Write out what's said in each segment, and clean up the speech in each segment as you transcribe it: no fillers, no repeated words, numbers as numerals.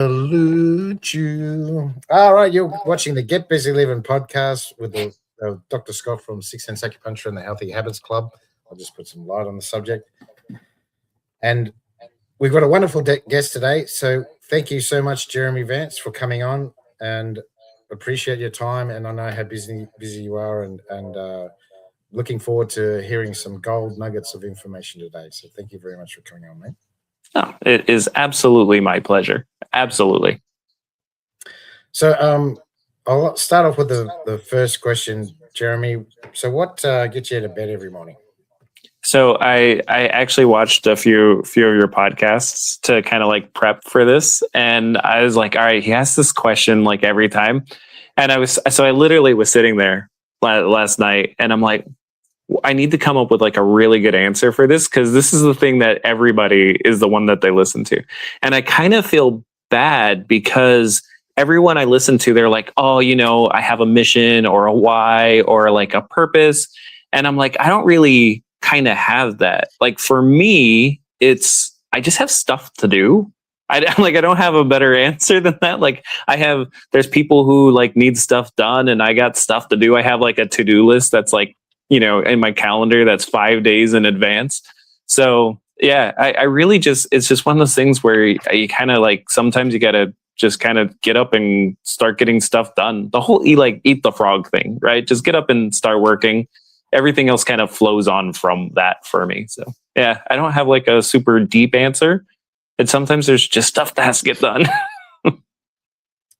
Salute you. All right, you're watching the Get Busy Living podcast with Dr. Scott from Six Sense Acupuncture and the Healthy Habits Club. I'll just put some light on the subject. And we've got a wonderful guest today. So thank you so much, Jeremy Vance, for coming on, and appreciate your time. And I know how busy you are, and looking forward to hearing some gold nuggets of information today. So thank you very much for coming on, mate. Oh, it is absolutely my pleasure. Absolutely. So I'll start off with the first question, Jeremy. So what gets you out of bed every morning? So I actually watched a few of your podcasts to kind of like prep for this, and I was like, all right, he asks this question like every time, and I literally was sitting there last night, and I'm like, I need to come up with like a really good answer for this, because this is the thing that everybody is the one that they listen to. And I kind of feel bad because everyone I listen to, they're like, oh, I have a mission or a why or like a purpose. And I'm like, I don't really kind of have that. Like for me, I just have stuff to do. I don't have a better answer than that. Like there's people who like need stuff done, and I got stuff to do. I have like a to-do list that's like, in my calendar that's 5 days in advance. So yeah, I really it's just one of those things where you kind of like, sometimes you got to just kind of get up and start getting stuff done. The whole eat the frog thing, right? Just get up and start working. Everything else kind of flows on from that for me. So yeah, I don't have like a super deep answer. And sometimes there's just stuff that has to get done.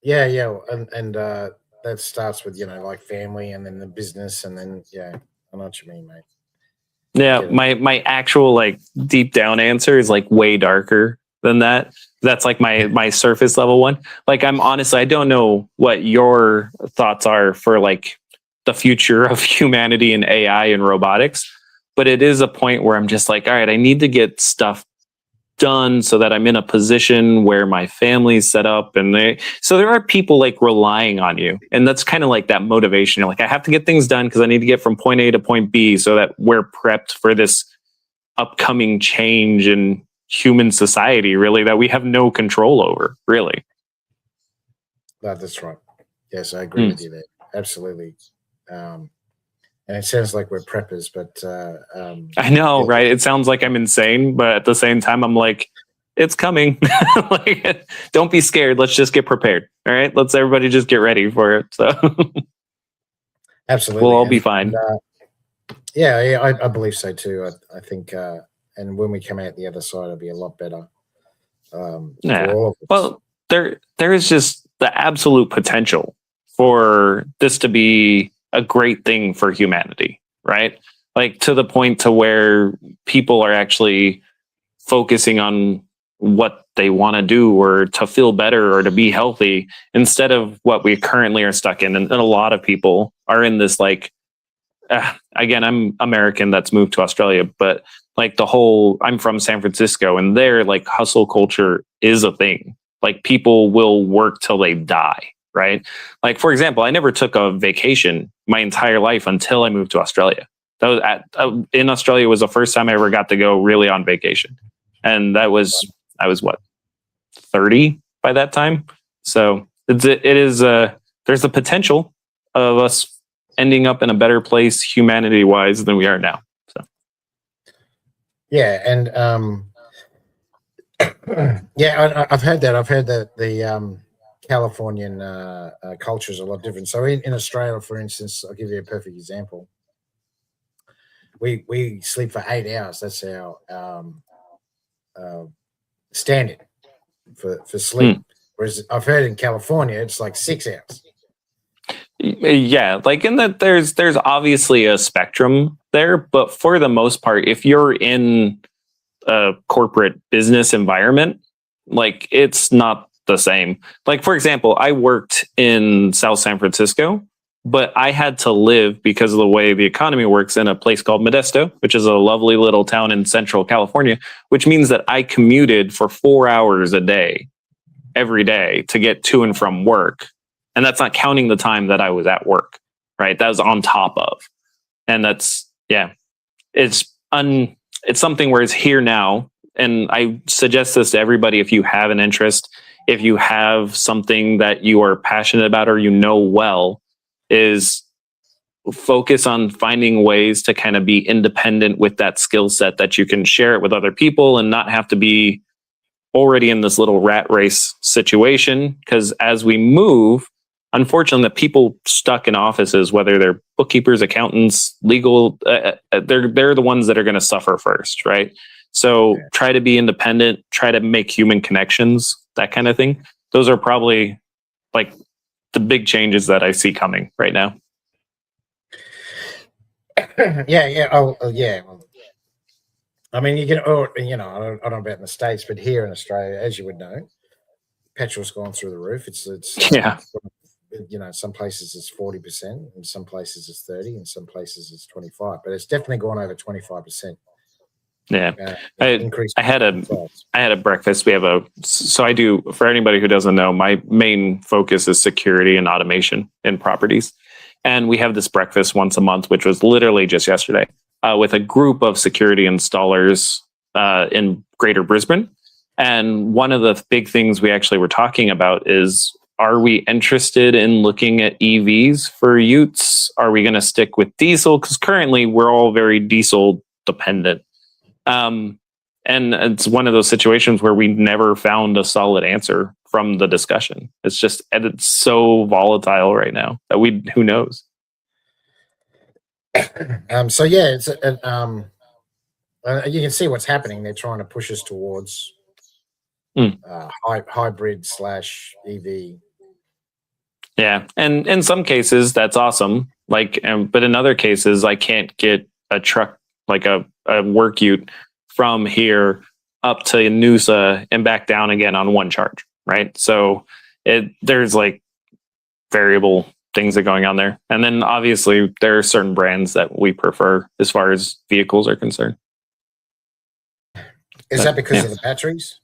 Yeah. And that starts with, like family, and then the business, and then, yeah. I know what you mean, mate. Yeah, my actual like deep down answer is like way darker than that. That's like my surface level one. Like I don't know what your thoughts are for like the future of humanity and AI and robotics, but it is a point where I'm just like, all right, I need to get stuff done so that I'm in a position where my family's set up, and so there are people like relying on you, and that's kind of like that motivation. You're like, I have to get things done because I need to get from point A to point B so that we're prepped for this upcoming change in human society, really, that we have no control over, really. That's right. Yes, I agree with you there. Absolutely. And it sounds like we're preppers, but I know, right? It sounds like I'm insane, but at the same time, I'm like, it's coming. Like, don't be scared. Let's just get prepared. All right, let's everybody just get ready for it. So, absolutely, we'll all be fine. Yeah, I believe so too. I think, and when we come out the other side, it'll be a lot better. Yeah. For all of us. Well, there is just the absolute potential for this to be a great thing for humanity, right? Like to the point to where people are actually focusing on what they want to do or to feel better or to be healthy instead of what we currently are stuck in. And a lot of people are in this like, again, I'm American that's moved to Australia, but like I'm from San Francisco, and there like hustle culture is a thing. Like people will work till they die. Right. Like, for example, I never took a vacation my entire life until I moved to Australia. That was in Australia was the first time I ever got to go really on vacation. And I was what, 30 by that time. So it is there's the potential of us ending up in a better place humanity wise than we are now. So. Yeah. And yeah, I've heard that. I've heard that the Californian culture is a lot different. So in Australia, for instance, I'll give you a perfect example. We sleep for 8 hours. That's our standard for sleep. Whereas I've heard in California, it's like 6 hours. Yeah, like in that there's obviously a spectrum there, but for the most part, if you're in a corporate business environment, like it's not the same. Like, for example, I worked in South San Francisco, but I had to live, because of the way the economy works, in a place called Modesto, which is a lovely little town in Central California, which means that I commuted for 4 hours a day, every day, to get to and from work. And that's not counting the time that I was at work, right? That was on top of. And that's, yeah, it's something where it's here now. And I suggest this to everybody if you have an interest if you have something that you are passionate about or you know well, is focus on finding ways to kind of be independent with that skill set, that you can share it with other people and not have to be already in this little rat race situation. Because as we move, unfortunately, the people stuck in offices, whether they're bookkeepers, accountants, legal, they're the ones that are going to suffer first, right? So try to be independent, try to make human connections, that kind of thing. Those are probably like the big changes that I see coming right now. Yeah. Well, I mean, you get, you know, I don't know about in the States, but here in Australia, as you would know, petrol's gone through the roof. It's Yeah. You know, some places it's 40%, in some places it's 30, in some places it's 25, but it's definitely gone over 25%. Yeah, increase. I had a breakfast. So I do, for anybody who doesn't know, my main focus is security and automation in properties. And we have this breakfast once a month, which was literally just yesterday, with a group of security installers in Greater Brisbane. And one of the big things we actually were talking about is, are we interested in looking at EVs for utes? Are we going to stick with diesel? Because currently we're all very diesel dependent. And it's one of those situations where we never found a solid answer from the discussion. It's so volatile right now that who knows? So yeah, it's you can see what's happening. They're trying to push us towards hybrid / EV. Yeah, and in some cases that's awesome. But in other cases, I can't get a truck, like a work ute, from here up to Noosa and back down again on one charge, right? So there's like variable things that are going on there. And then obviously there are certain brands that we prefer as far as vehicles are concerned. Is that because of the batteries?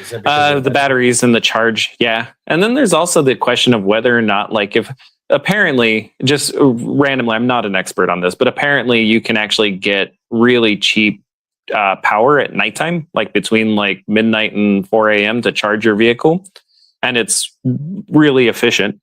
The batteries and the charge, yeah. And then there's also the question of whether or not, like, if apparently, just randomly, I'm not an expert on this, but apparently you can actually get really cheap power at nighttime, like between like midnight and 4 a.m. to charge your vehicle, and it's really efficient.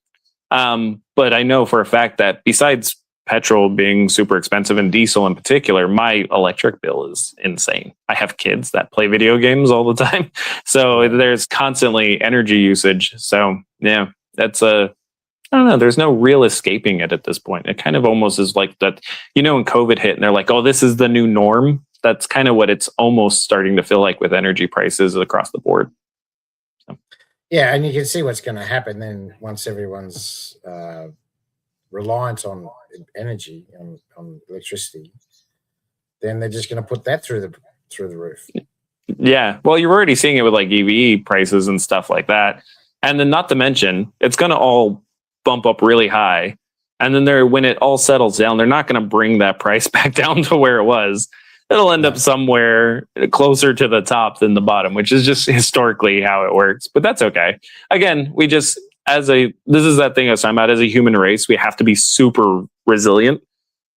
But I know for a fact that besides petrol being super expensive and diesel in particular, my electric bill is insane. I have kids that play video games all the time, so there's constantly energy usage. So yeah, that's I don't know. There's no real escaping it at this point. It kind of almost is like that, you know, when COVID hit and they're like, oh, this is the new norm. That's kind of what it's almost starting to feel like with energy prices across the board. So. Yeah, and you can see what's going to happen then once everyone's reliant on energy, on electricity. Then they're just going to put that through the roof. Yeah, well, you're already seeing it with like EV prices and stuff like that, and then not to mention it's going to all bump up really high, and then when it all settles down, they're not going to bring that price back down to where it was. It'll end up somewhere closer to the top than the bottom, which is just historically how it works. But that's okay. Again, this is that thing I was talking about. As a human race, we have to be super resilient,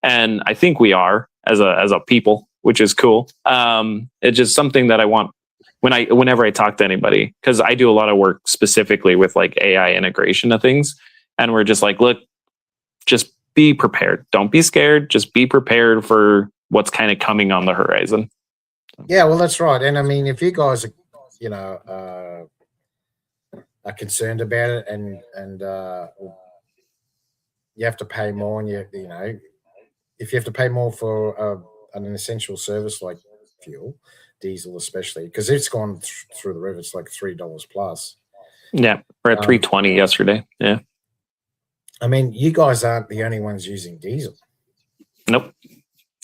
and I think we are as a people, which is cool. It's just something that I want whenever I talk to anybody, because I do a lot of work specifically with like AI integration of things, and we're just like, look, just be prepared. Don't be scared. Just be prepared for what's kind of coming on the horizon. Yeah, well, that's right. And I mean, if you guys are concerned about it, and you have to pay more, and you know, if you have to pay more for an essential service like fuel, diesel especially, because it's gone through the roof. It's like $3 plus. Yeah, we're at $3.20 yesterday. Yeah. I mean, you guys aren't the only ones using diesel. Nope.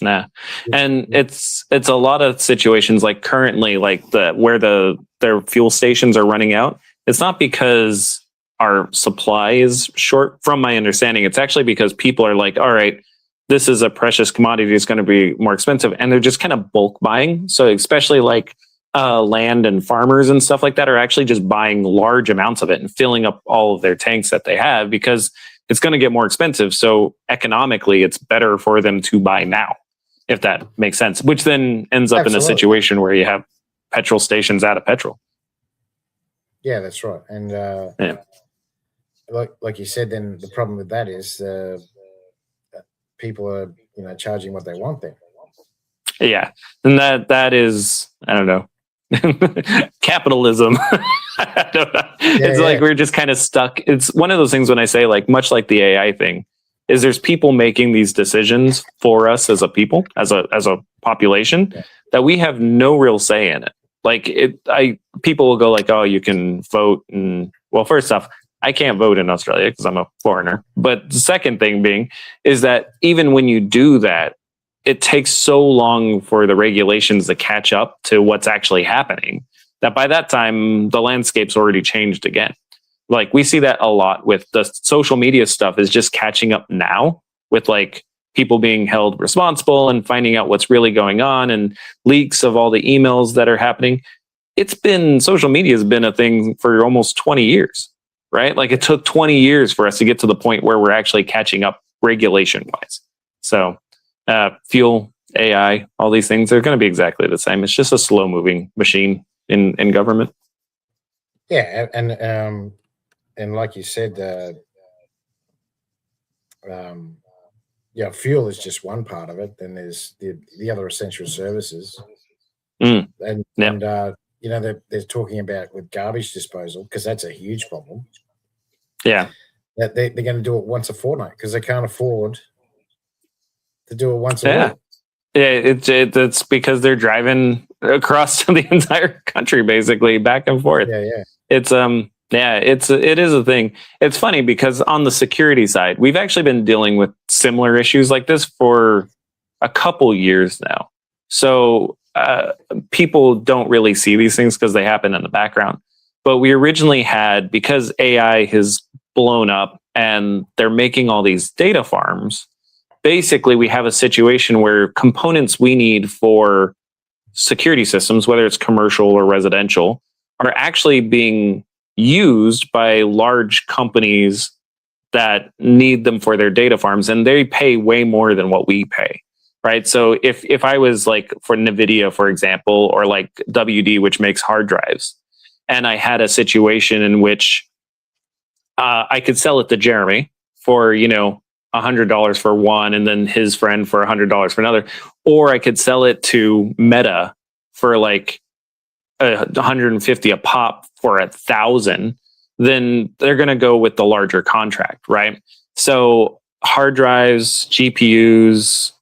Nah. And it's a lot of situations like currently, like where their fuel stations are running out. It's not because our supply is short, from my understanding. It's actually because people are like, all right, this is a precious commodity. It's going to be more expensive. And they're just kind of bulk buying. So especially like land and farmers and stuff like that are actually just buying large amounts of it and filling up all of their tanks that they have, because it's going to get more expensive. So economically, it's better for them to buy now, if that makes sense, which then ends up in a situation where you have petrol stations out of petrol. Yeah, that's right. And Yeah. like you said, then the problem with that is people are charging what they want. Then Yeah, and that is, I don't know, capitalism. I don't know. yeah, It's yeah, like we're just kind of stuck. It's one of those things when I say, like, much like the AI thing, is there's people making these decisions for us as a people, as a population, yeah, that we have no real say in it. Like people will go like, oh, you can vote, and well, first off, I can't vote in Australia because I'm a foreigner. But the second thing being is that even when you do that, it takes so long for the regulations to catch up to what's actually happening that by that time the landscape's already changed again. Like we see that a lot with the social media stuff is just catching up now with like people being held responsible and finding out what's really going on and leaks of all the emails that are happening. Social media has been a thing for almost 20 years, right? Like it took 20 years for us to get to the point where we're actually catching up regulation wise. So fuel, AI, all these things are going to be exactly the same. It's just a slow moving machine in government. yeah. And like you said, fuel is just one part of it. Then there's the other essential services, Yeah. and they're talking about with garbage disposal because that's a huge problem. Yeah, That they're going to do it once a fortnight because they can't afford to do it once a week. Yeah, it's because they're driving across the entire country basically back and forth. Yeah. It's it is a thing. It's funny because on the security side, we've actually been dealing with similar issues like this for a couple years now. So people don't really see these things because they happen in the background. But we originally had, because AI has blown up and they're making all these data farms, basically we have a situation where components we need for security systems, whether it's commercial or residential, are actually being used by large companies that need them for their data farms, and they pay way more than what we pay. Right. So if I was like for NVIDIA, for example, or like WD, which makes hard drives, and I had a situation in which I could sell it to Jeremy for, $100 for one, and then his friend for $100 for another, or I could sell it to Meta for like 150 a pop for 1,000. Then they're going to go with the larger contract, right? So hard drives, GPUs,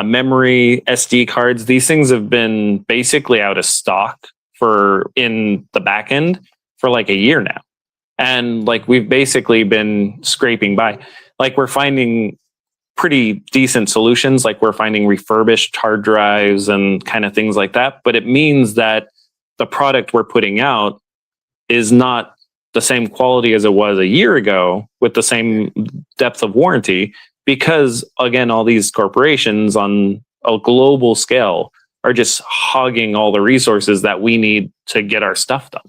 memory, SD cards, these things have been basically out of stock in the back end for like a year now. And like we've basically been scraping by. Like we're finding pretty decent solutions, like we're finding refurbished hard drives and kind of things like that. But it means that the product we're putting out is not the same quality as it was a year ago with the same depth of warranty, because again, all these corporations on a global scale are just hogging all the resources that we need to get our stuff done.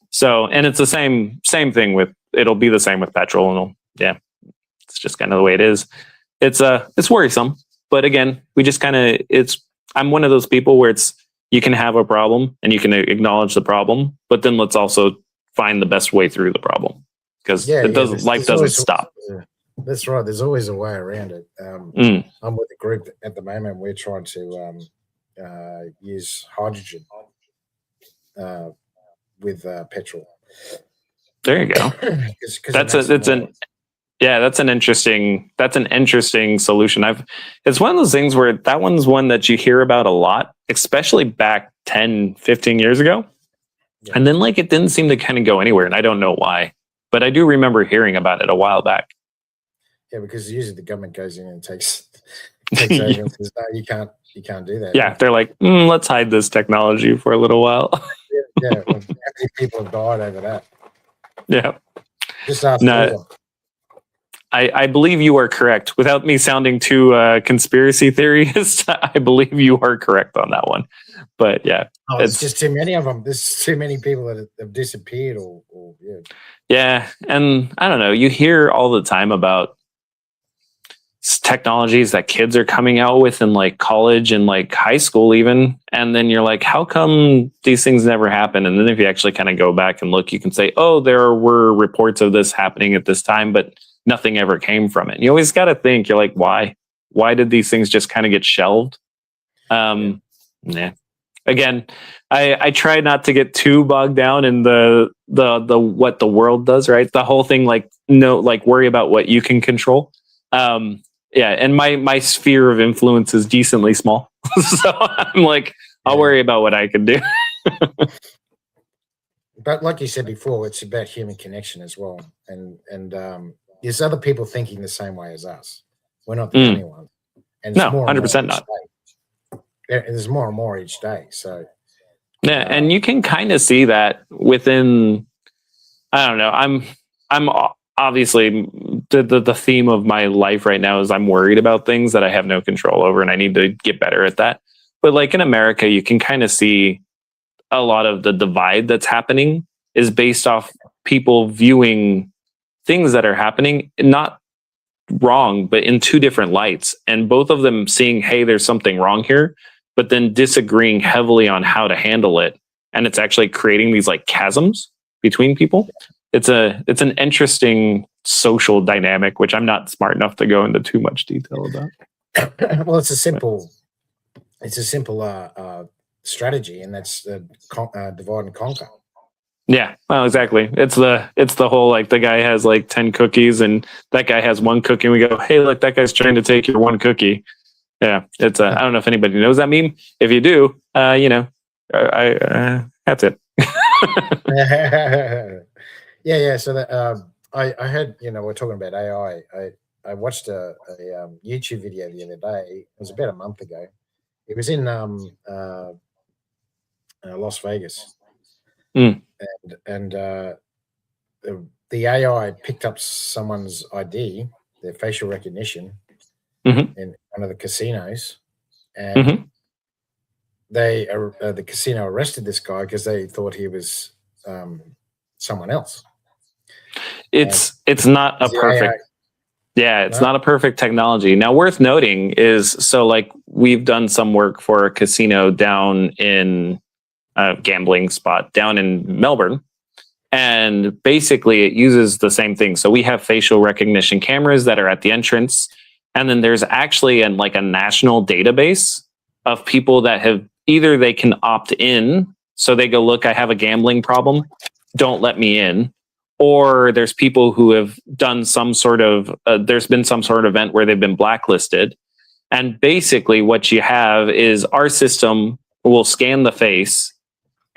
So, and it's the same thing it'll be the same with petrol, and it's just kind of the way it is. It's worrisome, but again, we just kind of, I'm one of those people where you can have a problem and you can acknowledge the problem, but then let's also find the best way through the problem, because life doesn't stop. That's right. There's always a way around it. I'm with a group at the moment. We're trying to use hydrogen with petrol. There you go. That's an interesting solution. It's one of those things where that one's one that you hear about a lot, especially back 10, 15 years ago. Yeah. And then like it didn't seem to kind of go anywhere, and I don't know why, but I do remember hearing about it a while back. Yeah, because usually the government goes in and takes over and says, no, you can't do that. Yeah, they're like, let's hide this technology for a little while. Well, how many people have died over that? Yeah. Just after I believe you are correct. Without me sounding too conspiracy theorist, I believe you are correct on that one. But yeah, it's just too many of them. There's too many people that have disappeared, or Yeah, and I don't know. You hear all the time about technologies that kids are coming out with in like college and like high school even, and then you're like, how come these things never happen? And then if you actually kind of go back and look, you can say, oh, there were reports of this happening at this time, but nothing ever came from it. And you always got to think, you're like, why did these things just kind of get shelved? Yeah. Again, I try not to get too bogged down in the what the world does, right? The whole thing, like, no, like, worry about what you can control. Yeah, and my sphere of influence is decently small, so I'm like, I'll worry about what I can do. But like you said before, it's about human connection as well, and there's other people thinking the same way as us. We're not the only ones, and No, 100% not. There's more and more each day. So yeah, and you can kind of see that within. I don't know. I'm obviously the theme of my life right now is I'm worried about things that I have no control over, and I need to get better at that. But like in America, you can kind of see a lot of the divide that's happening is based off people viewing things that are happening not wrong, but in two different lights, and both of them seeing, hey, there's something wrong here, but then disagreeing heavily on how to handle it, and it's actually creating these like chasms between people. It's an interesting social dynamic, which I'm not smart enough to go into too much detail about. Well, it's a simple strategy, and that's divide and conquer. Yeah, well, exactly. It's the whole, like, the guy has like 10 cookies and that guy has one cookie, and we go, hey, look, that guy's trying to take your one cookie. Yeah, it's I don't know if anybody knows that meme. If you do, that's it. Yeah. So that I heard, we're talking about AI. I watched a YouTube video the other day. It was about a month ago. It was in Las Vegas, and the AI picked up someone's ID, their facial recognition, in one of the casinos, and the casino arrested this guy because they thought he was someone else. It's not a perfect. It's not a perfect technology. Now, worth noting is, so like, we've done some work for a casino down in a gambling spot down in Melbourne, and basically it uses the same thing. So we have facial recognition cameras that are at the entrance, and then there's actually a national database of people that have either they can opt in, so they go, look, I have a gambling problem, don't let me in. Or there's people who have done some sort of, there's been some sort of event where they've been blacklisted. And basically what you have is our system will scan the face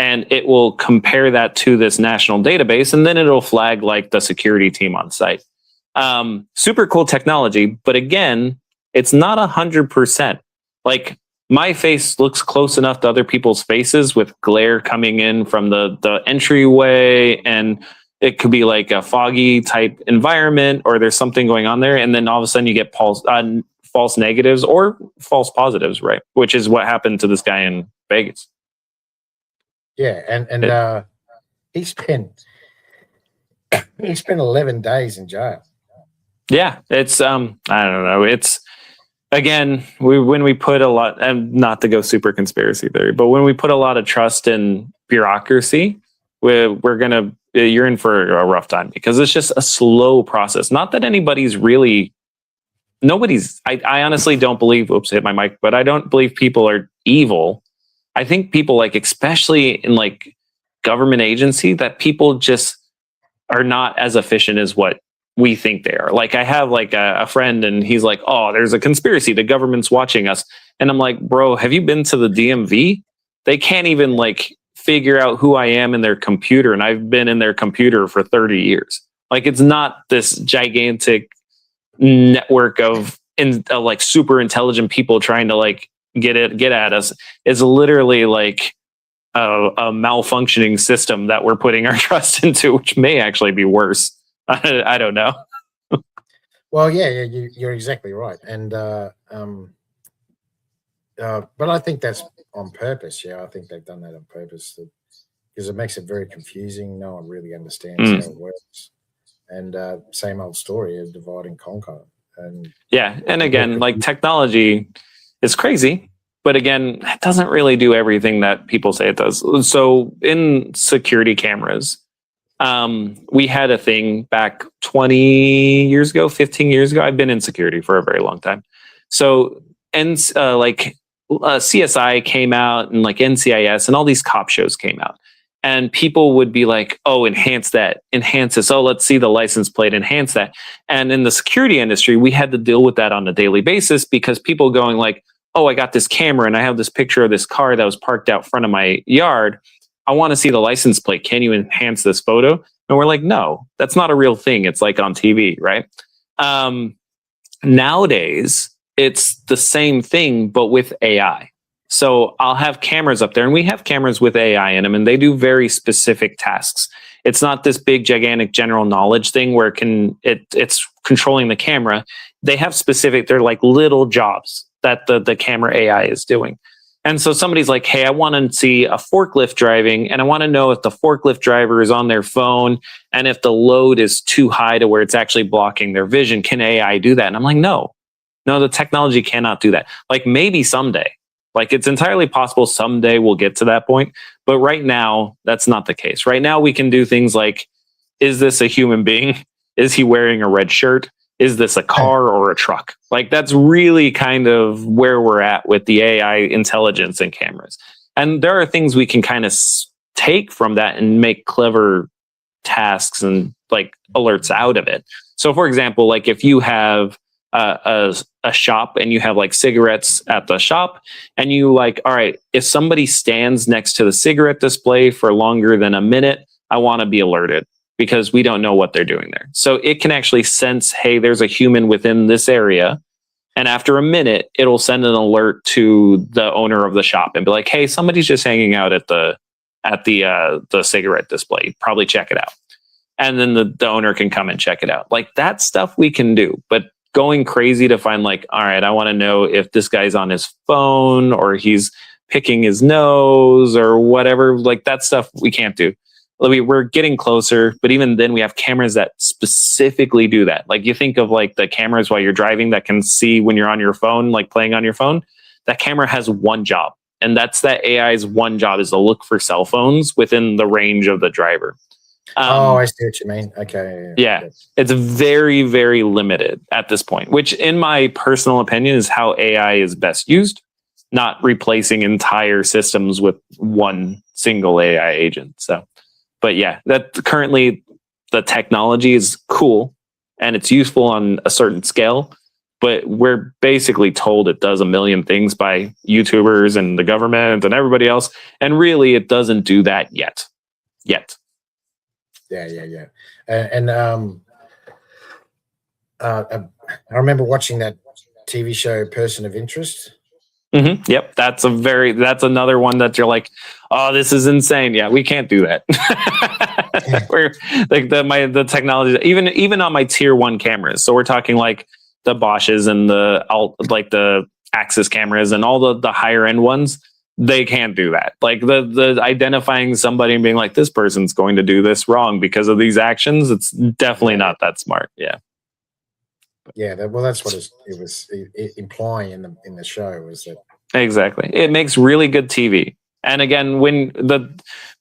and it will compare that to this national database. And then it'll flag like the security team on site. Super cool technology. But again, it's not 100%. Like, my face looks close enough to other people's faces with glare coming in from the entryway, and it could be like a foggy type environment, or there's something going on there. And then all of a sudden you get false negatives or false positives, right? Which is what happened to this guy in Vegas. Yeah. And he spent 11 days in jail. Yeah. It's, I don't know. It's, again, when we put a lot, and not to go super conspiracy theory, but when we put a lot of trust in bureaucracy, you're in for a rough time, because it's just a slow process. Not that I honestly don't believe, oops, hit my mic, but I don't believe people are evil. I think people, like, especially in like government agency, that people just are not as efficient as what we think they are. Like, I have like a friend, and he's like, oh, there's a conspiracy, the government's watching us. And I'm like, bro, have you been to the DMV? They can't even like figure out who I am in their computer, and I've been in their computer for 30 years. Like, it's not this gigantic network of like super intelligent people trying to like get at us. It's literally like a malfunctioning system that we're putting our trust into, which may actually be worse. I don't know. Well, yeah, you're exactly right, and but I think that's on purpose. Yeah, I think they've done that on purpose, because it makes it very confusing. No one really understands how it works, and same old story of divide and conquer. And Yeah. And again, like technology is crazy, but again, it doesn't really do everything that people say it does. So in security cameras, we had a thing back 20 years ago, 15 years ago. I've been in security for a very long time. So, and CSI came out and like NCIS and all these cop shows came out. And people would be like, oh, enhance that, enhance this. Oh, let's see the license plate, enhance that. And in the security industry, we had to deal with that on a daily basis because people going like, oh, I got this camera and I have this picture of this car that was parked out front of my yard. I want to see the license plate. Can you enhance this photo? And we're like, no, that's not a real thing. It's like on TV, right? Nowadays, it's the same thing, but with AI. So I'll have cameras up there, and we have cameras with AI in them, and they do very specific tasks. It's not this big, gigantic general knowledge thing where it's controlling the camera. They have specific, they're like little jobs that the camera AI is doing. And so somebody's like, hey, I want to see a forklift driving, and I want to know if the forklift driver is on their phone and if the load is too high to where it's actually blocking their vision. Can AI do that? And I'm like, no, the technology cannot do that. Like maybe someday. Like it's entirely possible someday we'll get to that point. But right now, that's not the case. Right now, we can do things like, is this a human being? Is he wearing a red shirt? Is this a car or a truck? Like that's really kind of where we're at with the AI intelligence and cameras. And there are things we can kind of take from that and make clever tasks and like alerts out of it. So for example, like if you have a shop and you have like cigarettes at the shop and you like, all right, if somebody stands next to the cigarette display for longer than a minute, I want to be alerted because we don't know what they're doing there. So it can actually sense, hey, there's a human within this area. And after a minute, it'll send an alert to the owner of the shop and be like, hey, somebody's just hanging out at the cigarette display. Probably check it out. And then the owner can come and check it out. Like that stuff we can do, but going crazy to find like, all right, I want to know if this guy's on his phone or he's picking his nose or whatever, like that stuff we can't do. We're getting closer, but even then we have cameras that specifically do that. Like you think of like the cameras while you're driving that can see when you're on your phone, like playing on your phone, that camera has one job. And that's that AI's one job is to look for cell phones within the range of the driver. I see what you mean. Okay. Yeah. It's very, very limited at this point, which in my personal opinion is how AI is best used, not replacing entire systems with one single AI agent. So, but yeah, that currently the technology is cool and it's useful on a certain scale, but we're basically told it does a million things by YouTubers and the government and everybody else. And really it doesn't do that yet. Yeah. And I remember watching that TV show Person of Interest. Mm-hmm. Yep, that's another one that you're like, oh, this is insane. Yeah, we can't do that. We're like the technology, even on my tier 1 cameras. So we're talking like the Bosches and the Axis cameras and all the higher end ones. They can't do that. Like the identifying somebody and being like, this person's going to do this wrong because of these actions. It's definitely not that smart. Yeah. Yeah. That's what it was implying in the show was that. Exactly. It makes really good TV. And again, when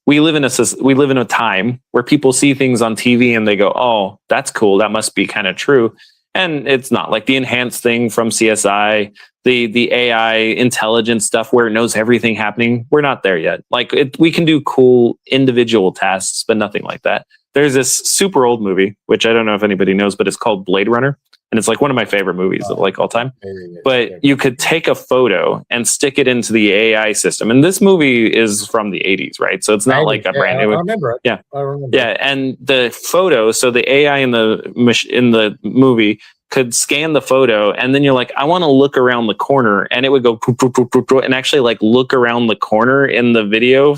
we live in a time where people see things on TV and they go, oh, that's cool. That must be kind of true. And it's not. Like the enhanced thing from CSI, the AI intelligence stuff where it knows everything happening. We're not there yet. Like we can do cool individual tasks, but nothing like that. There's this super old movie, which I don't know if anybody knows, but it's called Blade Runner. And it's like one of my favorite movies of like all time. But you could take a photo and stick it into the AI system. And this movie is from the 80s, right? So it's not like a brand new. I remember it. Yeah. I remember. Yeah. And the photo, so the AI in the movie could scan the photo. And then you're like, I want to look around the corner. And it would go and actually like look around the corner in the video.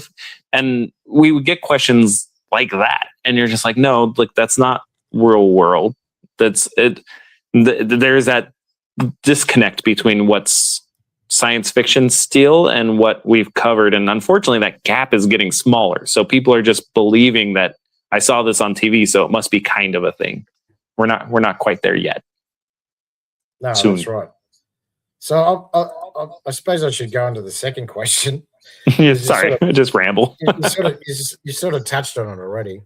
And we would get questions like that. And you're just like, no, like that's not real world. That's it. There's that disconnect between what's science fiction still and what we've covered. And unfortunately, that gap is getting smaller. So people are just believing that I saw this on TV, so it must be kind of a thing. We're not quite there yet. No, soon. that's right. So I suppose I should go into the second question. Sorry, I just ramble. You sort of touched on it already,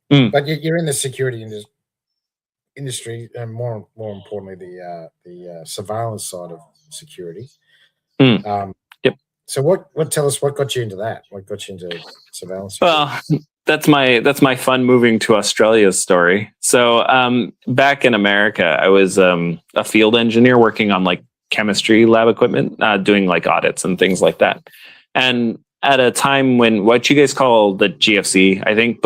but you're in the security industry, and more importantly, the surveillance side of security. Yep. So what tell us what got you into that? What got you into surveillance security? Well, that's my fun moving to Australia story. So back in America, I was a field engineer working on like chemistry lab equipment, doing like audits and things like that. And at a time when what you guys call the GFC, I think,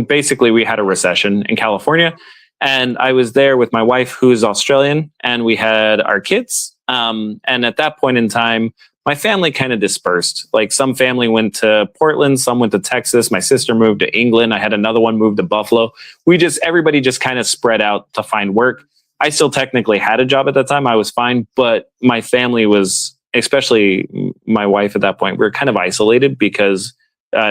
basically we had a recession in California, and I was there with my wife, who's Australian, and we had our kids. And at that point in time, my family kind of dispersed. Like some family went to Portland, some went to Texas. My sister moved to England. I had another one move to Buffalo. Everybody just kind of spread out to find work. I still technically had a job at that time. I was fine, but my family was, especially my wife at that point, we were kind of isolated because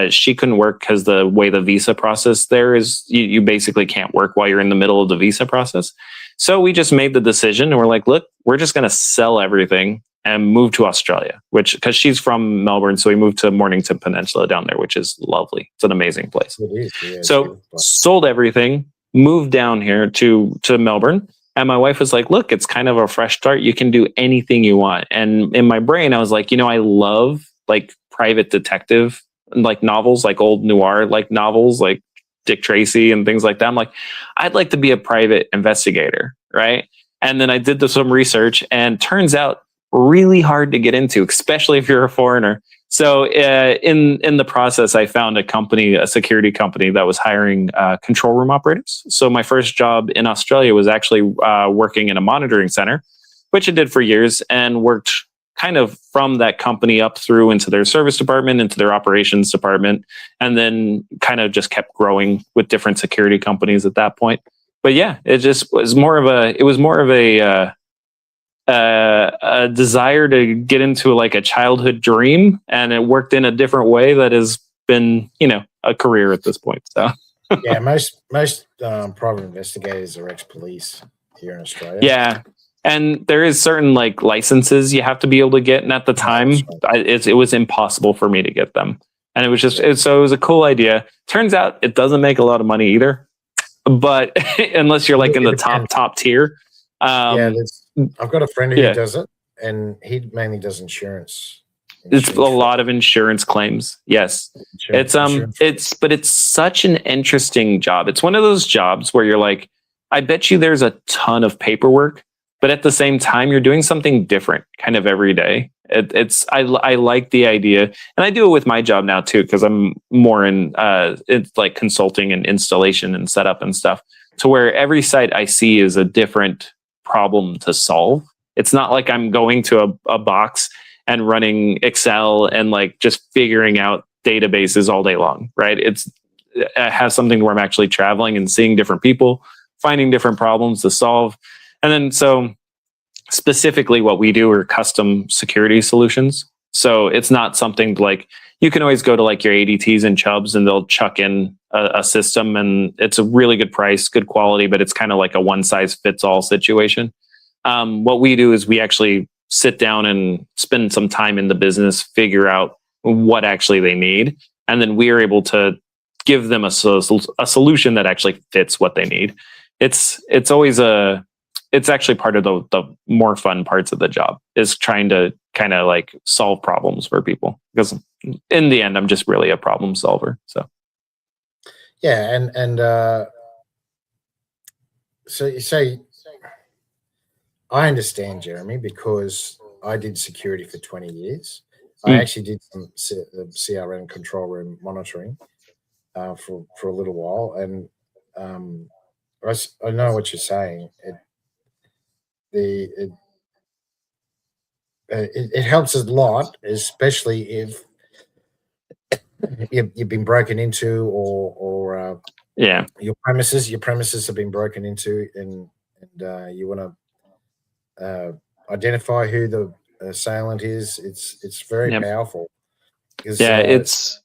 she couldn't work because the way the visa process there is, you basically can't work while you're in the middle of the visa process. So we just made the decision and we're like, look, we're just going to sell everything and move to Australia, because she's from Melbourne. So we moved to Mornington Peninsula down there, which is lovely. It's an amazing place. It is, yeah, so sold everything, moved down here to Melbourne. And my wife was like, look, it's kind of a fresh start. You can do anything you want. And in my brain, I was like, I love like private detective, like novels, like old noir, like novels, like Dick Tracy and things like that. I'm like, I'd like to be a private investigator. Right. And then I did some research, and turns out really hard to get into, especially if you're a foreigner. So in the process, I found a security company that was hiring control room operators. So my first job in Australia was actually working in a monitoring center, which I did for years, and worked kind of from that company up through into their service department, into their operations department, and then kind of just kept growing with different security companies at that point. But yeah, it just was more of a desire to get into like a childhood dream, and it worked in a different way that has been, a career at this point. So yeah, most private investigators are ex-police here in Australia. Yeah, and there is certain like licenses you have to be able to get, and at the time, it was impossible for me to get them, and it was just so it was a cool idea. Turns out it doesn't make a lot of money either, but unless you're like in the top tier. I've got a friend who does it, and he mainly does insurance. It's a lot of insurance claims. Yes, it's such an interesting job. It's one of those jobs where you're like, I bet you there's a ton of paperwork, but at the same time, you're doing something different kind of every day. I like the idea, and I do it with my job now too, because I'm more in it's like consulting and installation and setup and stuff, to where every site I see is a different problem to solve. It's not like I'm going to a box and running Excel and like just figuring out databases all day long, right? It has something where I'm actually traveling and seeing different people, finding different problems to solve. And then so specifically what we do are custom security solutions. So it's not something like, you can always go to like your ADTs and Chubbs and they'll chuck in a system, and it's a really good price, good quality, but it's kind of like a one size fits all situation. What we do is we actually sit down and spend some time in the business, figure out what actually they need, and then we are able to give them a solution that actually fits what they need. It's actually part of the more fun parts of the job, is trying to kind of like solve problems for people, because in the end, I'm just really a problem solver. So yeah, and so you say, I understand, Jeremy, because I did security for 20 years. I actually did some CRM, control room monitoring, for a little while, and I know what you're saying. It helps a lot, especially if you've been broken into, or your premises have been broken into, and you want to identify who the assailant is. It's very powerful. It's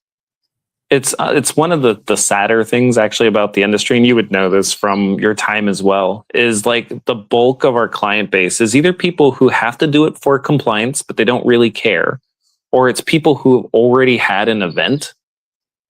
it's one of the sadder things actually about the industry, and you would know this from your time as well, is like the bulk of our client base is either people who have to do it for compliance, but they don't really care, or it's people who have already had an event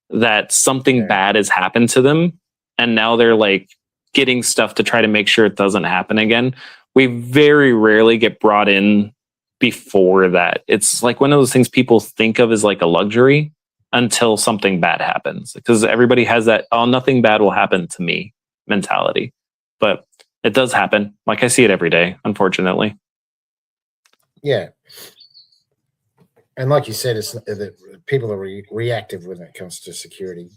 that something bad has happened to them, and now they're like getting stuff to try to make sure it doesn't happen again. We very rarely get brought in before that. It's like one of those things people think of as like a luxury until something bad happens, because everybody has that, oh, nothing bad will happen to me mentality. But it does happen. Like I see it every day, unfortunately. Yeah. And like you said, it's that people are reactive when it comes to security.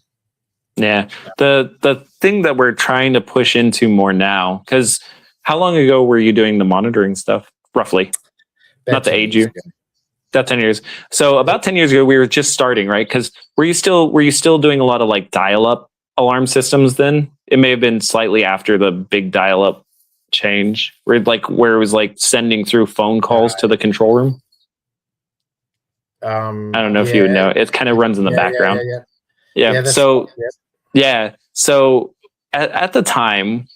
Yeah. The thing that we're trying to push into more now, because how long ago were you doing the monitoring stuff, roughly? Not to age you. About 10 years. So about 10 years ago, we were just starting, right? Because were you still doing a lot of like dial-up alarm systems then? It may have been slightly after the big dial-up change, where it was like sending through phone calls to the control room. I don't know if you would know. It kind of runs in the background. Yeah. So at the time,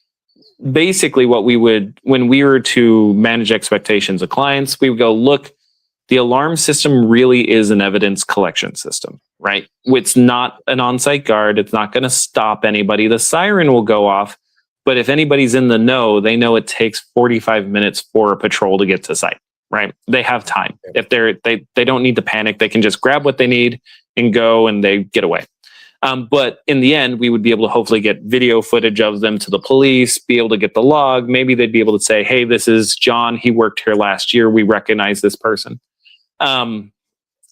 basically what we would, when we were to manage expectations of clients, we would go, look, the alarm system really is an evidence collection system, right? It's not an on-site guard. It's not going to stop anybody. The siren will go off, but if anybody's in the know, they know it takes 45 minutes for a patrol to get to site, right? They have time. If they don't need to panic, they can just grab what they need and go, and they get away. But in the end, we would be able to hopefully get video footage of them to the police, be able to get the log. Maybe they'd be able to say, hey, this is John. He worked here last year. We recognize this person.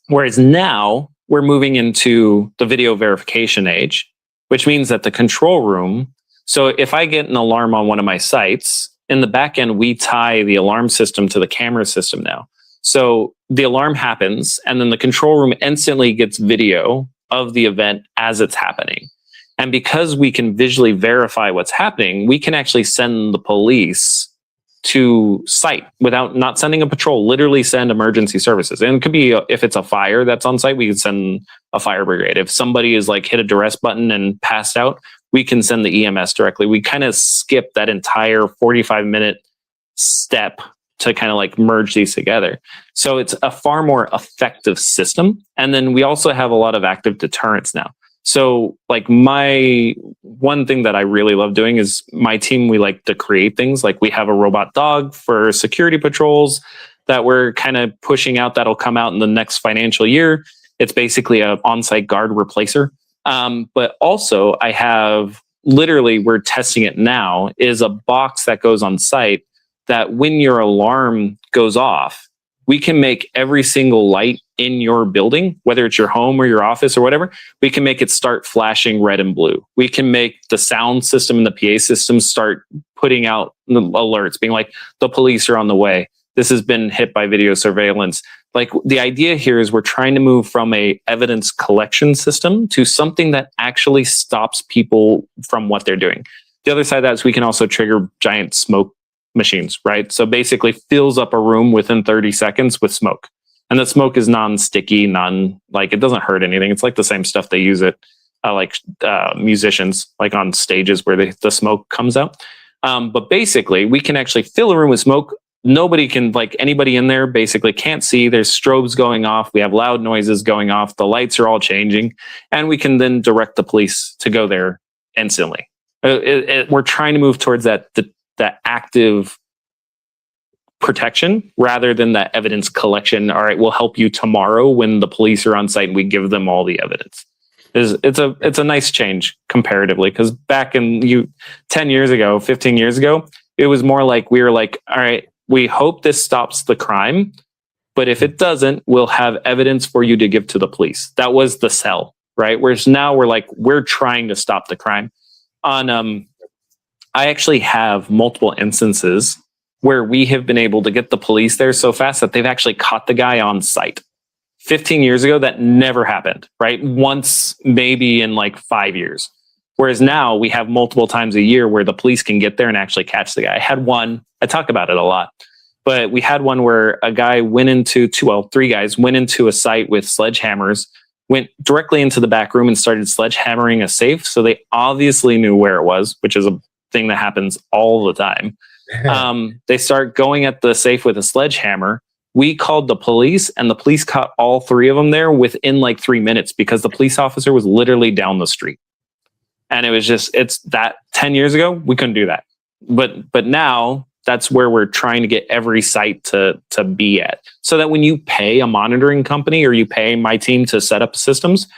Whereas now we're moving into the video verification age, which means that the control room. So if I get an alarm on one of my sites, in the back end, we tie the alarm system to the camera system now. So the alarm happens, and then the control room instantly gets video of the event as it's happening. And because we can visually verify what's happening, we can actually send the police to site without not sending a patrol, literally send emergency services. And it could be, if it's a fire that's on site, we can send a fire brigade. If somebody is like hit a duress button and passed out, we can send the EMS directly. We kind of skip that entire 45-minute step to kind of like merge these together. So it's a far more effective system. And then we also have a lot of active deterrence now. So like my one thing that I really love doing is my team, we like to create things. Like we have a robot dog for security patrols that we're kind of pushing out. That'll come out in the next financial year. It's basically an on-site guard replacer. But also I have literally, we're testing it now, is a box that goes on site that when your alarm goes off, we can make every single light in your building, whether it's your home or your office or whatever, we can make it start flashing red and blue. We can make the sound system and the PA system start putting out alerts, being like, the police are on the way. This has been hit by video surveillance. Like the idea here is we're trying to move from a evidence collection system to something that actually stops people from what they're doing. The other side of that is we can also trigger giant smoke machines, right? So basically fills up a room within 30 seconds with smoke. And the smoke is non-sticky, it doesn't hurt anything. It's like the same stuff they use at musicians, like on stages where the smoke comes out. But basically we can actually fill a room with smoke. Nobody can, anybody in there basically can't see. There's strobes going off. We have loud noises going off. The lights are all changing. And we can then direct the police to go there instantly. We're trying to move towards that active protection rather than that evidence collection. All right, we'll help you tomorrow when the police are on site and we give them all the evidence. It's a nice change comparatively, because back in 10 years ago, 15 years ago, it was more like we were like, all right, we hope this stops the crime, but if it doesn't, we'll have evidence for you to give to the police. That was the sell, right? Whereas now we're like, we're trying to stop the crime. I actually have multiple instances where we have been able to get the police there so fast that they've actually caught the guy on site. 15 years ago, that never happened, right? Once, maybe in 5 years. Whereas now we have multiple times a year where the police can get there and actually catch the guy. I had one, I talk about it a lot, but we had one where a guy went into, three guys went into a site with sledgehammers, went directly into the back room and started sledgehammering a safe. So they obviously knew where it was, which is a thing that happens all the time. They start going at the safe with a sledgehammer. We called the police, and the police caught all three of them there within like 3 minutes because the police officer was literally down the street. And it was just, it's that 10 years ago, we couldn't do that. But now that's where we're trying to get every site to be at, so that when you pay a monitoring company or you pay my team to set up systems,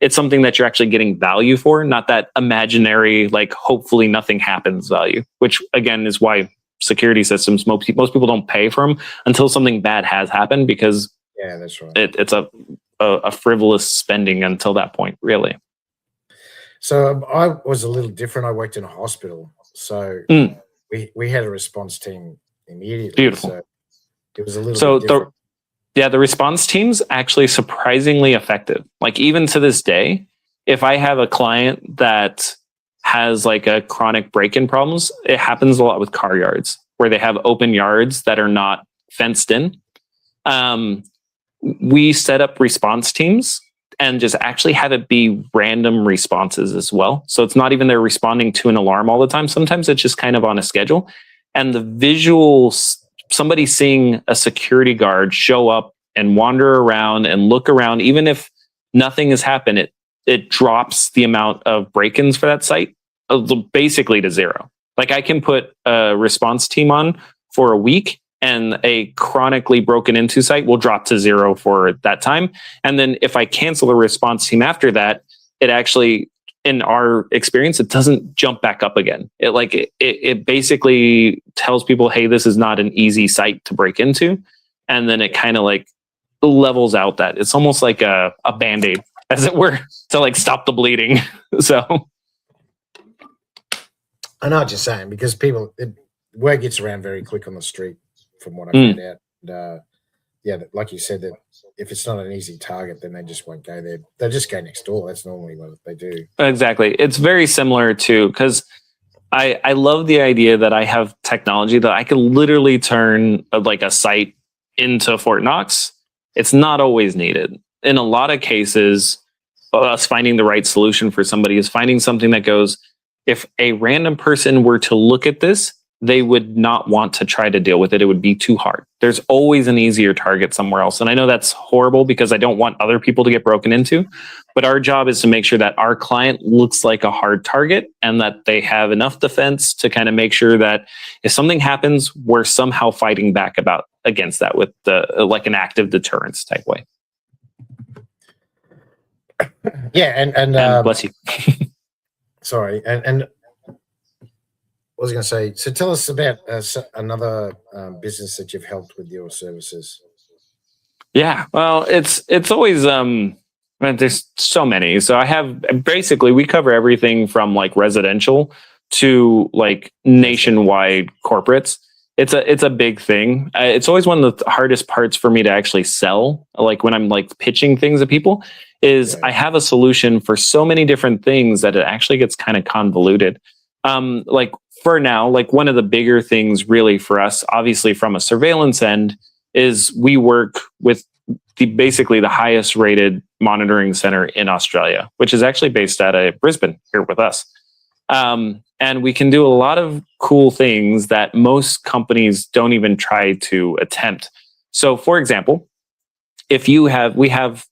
it's something that you're actually getting value for, not that imaginary, like, hopefully nothing happens value, which again is why security systems, most people don't pay for them until something bad has happened, because that's right. It's a frivolous spending until that point, really. So I was a little different. I worked in a hospital, so we had a response team immediately. Beautiful. So it was a little bit different. The response team's actually surprisingly effective. Like, even to this day, if I have a client that has like a chronic break-in problems, it happens a lot with car yards where they have open yards that are not fenced in. We set up response teams and just actually have it be random responses as well. So it's not even they're responding to an alarm all the time. Sometimes it's just kind of on a schedule. And the visual, somebody seeing a security guard show up and wander around and look around, even if nothing has happened, it drops the amount of break-ins for that site basically to zero. Like, I can put a response team on for a week, and a chronically broken into site will drop to zero for that time. And then if I cancel the response team after that, it actually, in our experience, it doesn't jump back up again. It basically tells people, hey, this is not an easy site to break into. And then it kind of like levels out that. It's almost like a Band-Aid, as it were, to like stop the bleeding. So I know what you're saying, because word gets around very quick on the street, from what I found out. And, like you said, that if it's not an easy target, then they just won't go there. They'll just go next door. That's normally what they do. Exactly. It's very similar to, because I love the idea that I have technology that I can literally turn like a site into Fort Knox. It's not always needed. In a lot of cases, us finding the right solution for somebody is finding something that goes, if a random person were to look at this, they would not want to try to deal with it. It would be too hard. There's always an easier target somewhere else. And I know that's horrible because I don't want other people to get broken into, but our job is to make sure that our client looks like a hard target and that they have enough defense to kind of make sure that if something happens, we're somehow fighting back against that with like an active deterrence type way. Yeah. And bless you. Sorry. And I was going to say, so tell us about another business that you've helped with your services. Yeah, well, it's always there's so many. So I have basically, we cover everything from like residential to like nationwide corporates. It's a big thing. It's always one of the hardest parts for me to actually sell. Like when I'm like pitching things to people, is I have a solution for so many different things that it actually gets kind of convoluted. Like for now, like one of the bigger things really for us, obviously from a surveillance end, is we work with basically the highest rated monitoring center in Australia, which is actually based out of Brisbane here with us. And we can do a lot of cool things that most companies don't even try to attempt. So for example, we have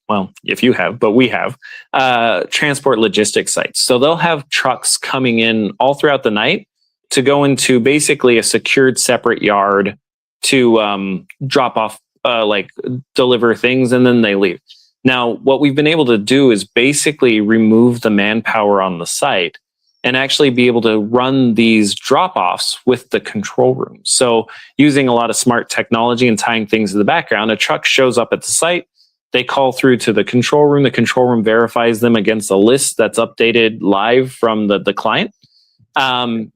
transport logistics sites. So they'll have trucks coming in all throughout the night to go into basically a secured separate yard to drop off, like deliver things, and then they leave. Now, what we've been able to do is basically remove the manpower on the site and actually be able to run these drop-offs with the control room. So using a lot of smart technology and tying things in the background, a truck shows up at the site, they call through to the control room verifies them against a list that's updated live from the client.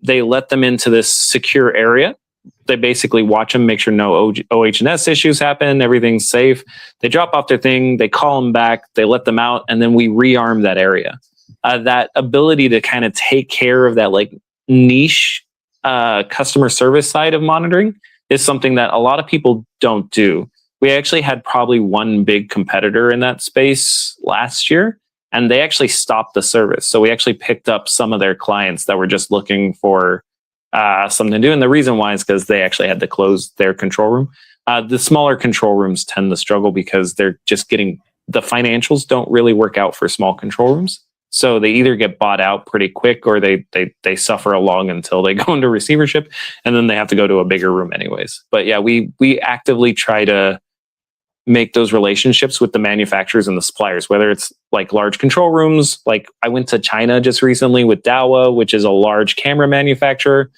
They let them into this secure area. They basically watch them, make sure no OH&S issues happen, everything's safe. They drop off their thing, they call them back, they let them out, and then we rearm that area. That ability to kind of take care of that like niche customer service side of monitoring is something that a lot of people don't do. we actually had probably one big competitor in that space last year, and they actually stopped the service. So we actually picked up some of their clients that were just looking for something to do. And the reason why is because they actually had to close their control room. The smaller control rooms tend to struggle because they're just getting, the financials don't really work out for small control rooms. So they either get bought out pretty quick, or they suffer along until they go into receivership, and then they have to go to a bigger room anyways. But yeah, we actively try to make those relationships with the manufacturers and the suppliers, whether it's like large control rooms. Like I went to China just recently with Dahua, which is a large camera manufacturer.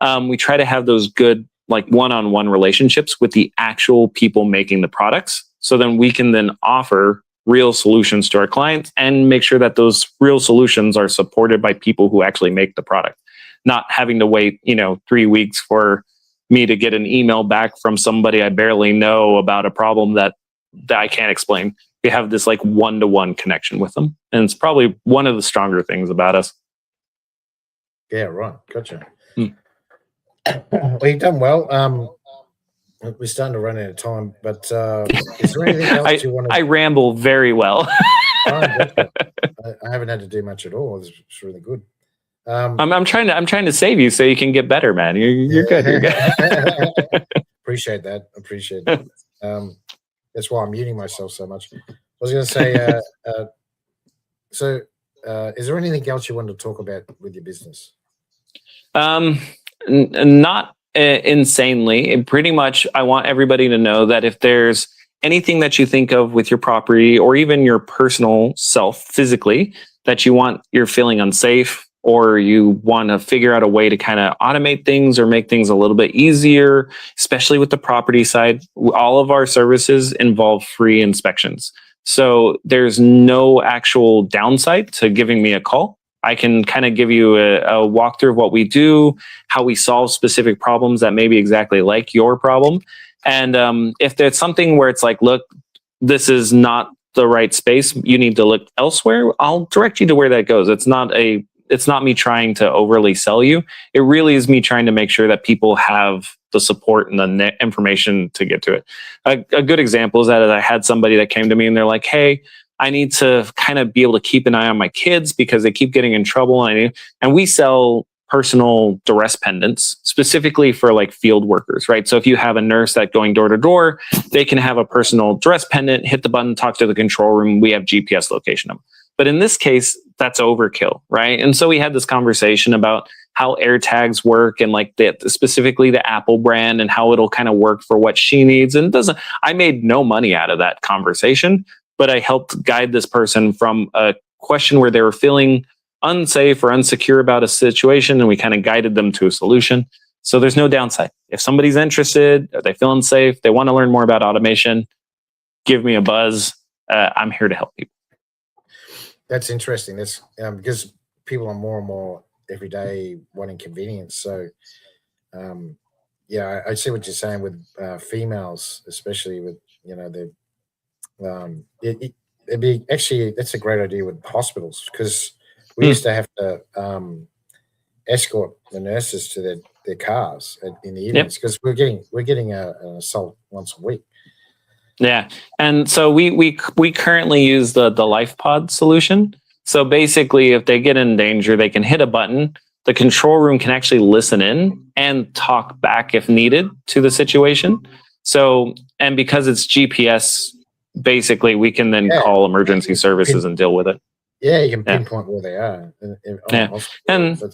We try to have those good like one-on-one relationships with the actual people making the products. So then we can then offer real solutions to our clients and make sure that those real solutions are supported by people who actually make the product, not having to wait, 3 weeks for me to get an email back from somebody I barely know about a problem that I can't explain. We have this like one-to-one connection with them. And it's probably one of the stronger things about us. Yeah, right. Gotcha. Well, you've done well. We're starting to run out of time, but is there anything else you want to... I ramble very well. I haven't had to do much at all. It's really good. I'm trying to save you so you can get better, man. You're good. You're good. Appreciate that. That's why I'm muting myself so much. I was going to say, so is there anything else you want to talk about with your business? Not insanely. Pretty much, I want everybody to know that if there's anything that you think of with your property or even your personal self physically that you're feeling unsafe, or you want to figure out a way to kind of automate things or make things a little bit easier, especially with the property side, all of our services involve free inspections. So there's no actual downside to giving me a call. I can kind of give you a walkthrough of what we do, how we solve specific problems that may be exactly like your problem. And if there's something where it's like, look, this is not the right space, you need to look elsewhere, I'll direct you to where that goes. It's not me trying to overly sell you. It really is me trying to make sure that people have the support and the information to get to it. A good example is that I had somebody that came to me and they're like, hey, I need to kind of be able to keep an eye on my kids because they keep getting in trouble. And we sell personal duress pendants specifically for like field workers, right? So if you have a nurse that going door to door, they can have a personal duress pendant, hit the button, talk to the control room. We have GPS location of them. But in this case, that's overkill, right? And so we had this conversation about how AirTags work and like specifically the Apple brand and how it'll kind of work for what she needs. And I made no money out of that conversation, but I helped guide this person from a question where they were feeling unsafe or unsecure about a situation, and we kind of guided them to a solution. So there's no downside. If somebody's interested, or they feel unsafe, they want to learn more about automation, give me a buzz. I'm here to help people. That's interesting. That's because people are more and more every day wanting convenience. So, yeah, I see what you're saying with females, especially with it'd be actually, that's a great idea with hospitals, because we used to have to escort the nurses to their cars in the evenings, because we're getting an assault once a week. Yeah, and so we currently use the LifePod solution. So basically, if they get in danger, they can hit a button. The control room can actually listen in and talk back if needed to the situation. So, and because it's GPS, basically we can then call emergency services and deal with it. Yeah, you can pinpoint where they are. And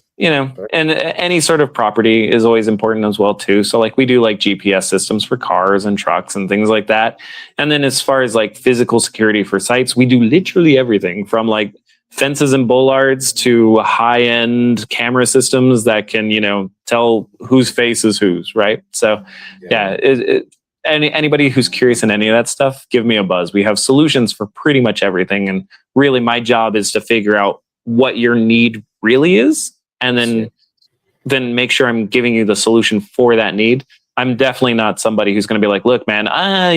and any sort of property is always important as well too. So like we do like GPS systems for cars and trucks and things like that. And then as far as like physical security for sites, we do literally everything from like fences and bollards to high-end camera systems that can tell whose face is whose, right? So anybody who's curious in any of that stuff, give me a buzz. We have solutions for pretty much everything. And really my job is to figure out what your need really is, and then make sure I'm giving you the solution for that need. I'm definitely not somebody who's going to be like, look, man,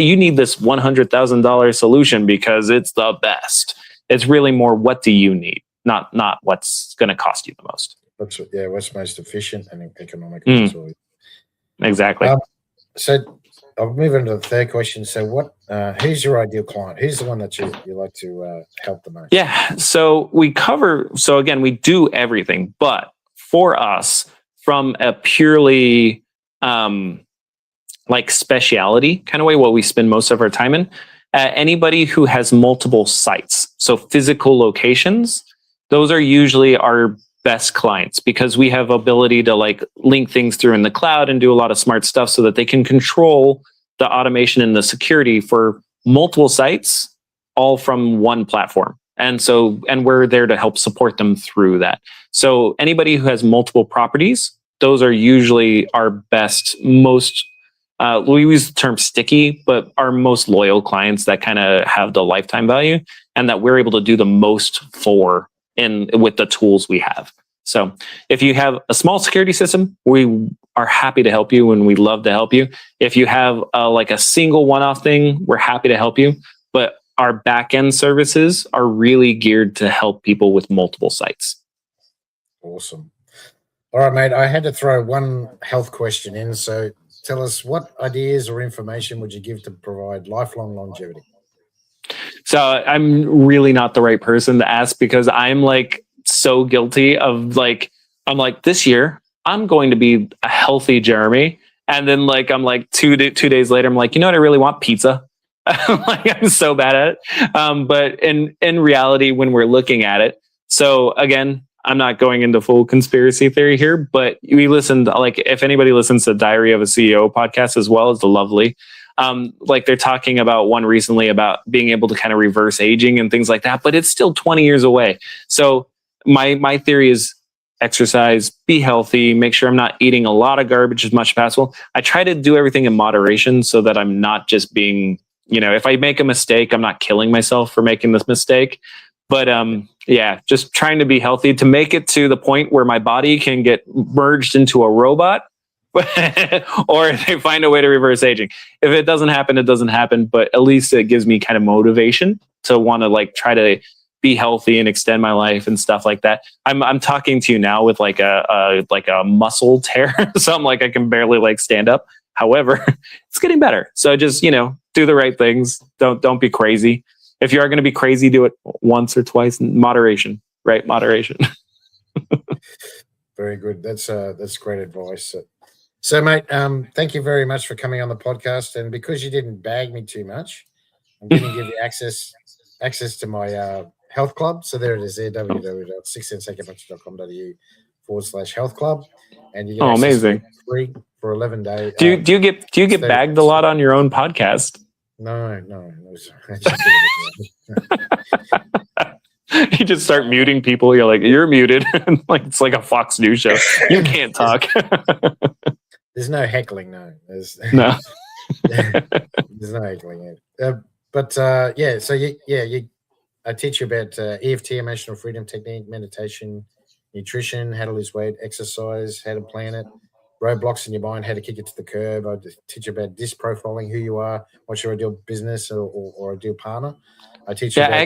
you need this $100,000 solution because it's the best. It's really more, what do you need? Not what's going to cost you the most. What's most efficient and economical. Exactly. So I'll move on to the third question. So, who's your ideal client? Who's the one that you like to help the most? Yeah. So again, we do everything, but for us, from a purely like speciality kind of way, what we spend most of our time in, anybody who has multiple sites, so physical locations, those are usually our best clients because we have ability to like link things through in the cloud and do a lot of smart stuff so that they can control the automation and the security for multiple sites all from one platform. And we're there to help support them through that. So anybody who has multiple properties, those are usually our best, most we use the term sticky, but our most loyal clients that kind of have the lifetime value and that we're able to do the most for with the tools we have. So if you have a small security system, we are happy to help you and we love to help you. If you have like a single one-off thing, we're happy to help you. But our back-end services are really geared to help people with multiple sites. Awesome. All right, mate. I had to throw one health question in. So tell us, what ideas or information would you give to provide lifelong longevity? So I'm really not the right person to ask because I'm like so guilty of like, I'm like, this year I'm going to be a healthy Jeremy. And then like, I'm like 2 days later, I'm like, you know what? I really want pizza. Like I'm so bad at it. But in reality, when we're looking at it, so again, I'm not going into full conspiracy theory here, but we listened, like if anybody listens to Diary of a CEO podcast as well as the lovely, like they're talking about one recently about being able to kind of reverse aging and things like that, but it's still 20 years away. So my theory is exercise, be healthy, make sure I'm not eating a lot of garbage as much as possible. I try to do everything in moderation so that I'm not just being, if I make a mistake, I'm not killing myself for making this mistake. But yeah, just trying to be healthy to make it to the point where my body can get merged into a robot or they find a way to reverse aging. If it doesn't happen, it doesn't happen. But at least it gives me kind of motivation to want to like try to be healthy and extend my life and stuff like that. I'm talking to you now with like a muscle tear. So I'm like, I can barely like stand up. However, it's getting better. So just, do the right things. Don't be crazy. If you are going to be crazy, do it once or twice in moderation, right? Moderation. Very good. That's great advice. So, mate, thank you very much for coming on the podcast. And because you didn't bag me too much, I'm going to give you access to my health club. So there it is there, www.sixcentsacupuncture.com.au/health club. And you get amazing. Free for 11 days. Do you get bagged a lot on your own podcast? No. You just start muting people. You're like, you're muted. Like it's like a Fox News show. You can't talk. There's no heckling. No, there's no heckling. But yeah. So I teach you about EFT, emotional freedom technique, meditation, nutrition, how to lose weight, exercise, how to plan it, roadblocks in your mind, how to kick it to the curb. I teach you about disc profiling, who you are, what's your ideal business or ideal partner. I teach you. Yeah, I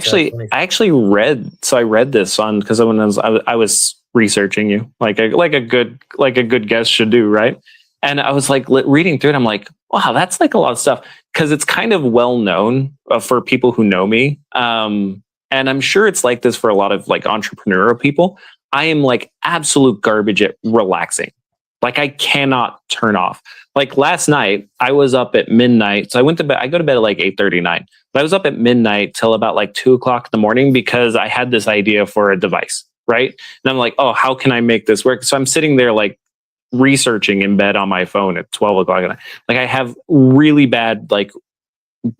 actually read. So I read this on because when I was researching you, like a good guest should do, right? And I was like reading through it. I'm like, wow, that's like a lot of stuff because it's kind of well known for people who know me. And I'm sure it's like this for a lot of like entrepreneurial people. I am like absolute garbage at relaxing. Like I cannot turn off. Like last night, I was up at midnight. So I went to bed. I go to bed at like 8:39. But I was up at midnight till about like 2:00 in the morning because I had this idea for a device, right? And I'm like, oh, how can I make this work? So I'm sitting there like researching in bed on my phone at 12:00 at night. Like I have really bad like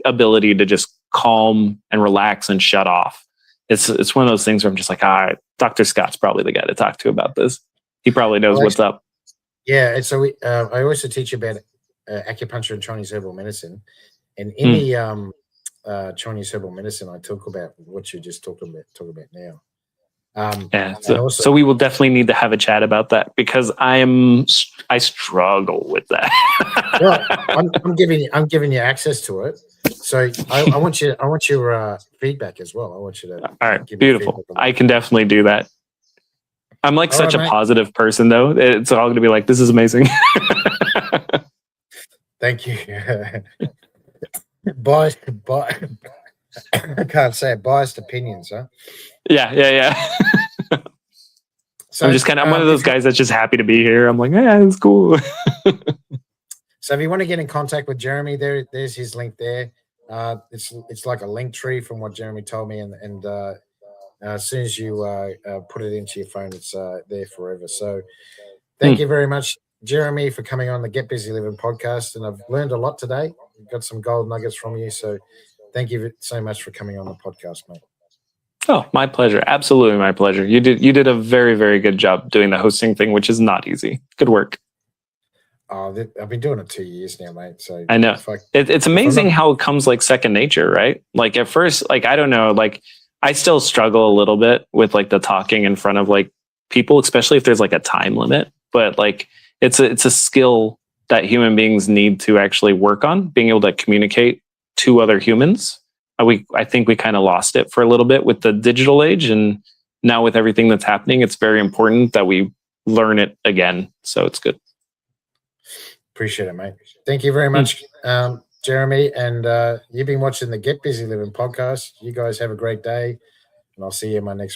ability to just calm and relax and shut off. It's one of those things where I'm just like, Dr. Scott's probably the guy to talk to about this. He probably knows what's up. Yeah, and so I also teach you about acupuncture and Chinese herbal medicine, and in the Chinese herbal medicine, I talk about what you just talk about now. Yeah, so we will definitely need to have a chat about that because I struggle with that. Well, I'm giving you access to it, so I want your feedback as well. I want you to. All right, beautiful. I can definitely do that. I'm like such a positive person, though. It's all going to be like, this is amazing. Thank you. Biased, I can't say it. Biased opinions, huh? Yeah. So I'm just I'm one of those guys that's just happy to be here. I'm like, yeah, it's cool. So if you want to get in contact with Jeremy, there's his link there. It's like a link tree from what Jeremy told me, and as soon as you put it into your phone, it's there forever. So thank you very much, Jeremy, for coming on the Get Busy Living podcast, and I've learned a lot today. Got some gold nuggets from you, so thank you so much for coming on the podcast, mate. Oh, my pleasure. Absolutely my pleasure. You did a very, very good job doing the hosting thing, which is not easy. Good work. Oh, I've been doing it 2 years now, mate. So I know it's amazing how it comes like second nature, right? Like at first, like, I don't know, like I still struggle a little bit with like the talking in front of like people, especially if there's like a time limit, but like it's a skill that human beings need to actually work on, being able to communicate to other humans. I think we kind of lost it for a little bit with the digital age, and now with everything that's happening, it's very important that we learn it again. So it's good. Appreciate it, mate. Thank you very much, Jeremy. And you've been watching the Get Busy Living podcast. You guys have a great day, and I'll see you in my next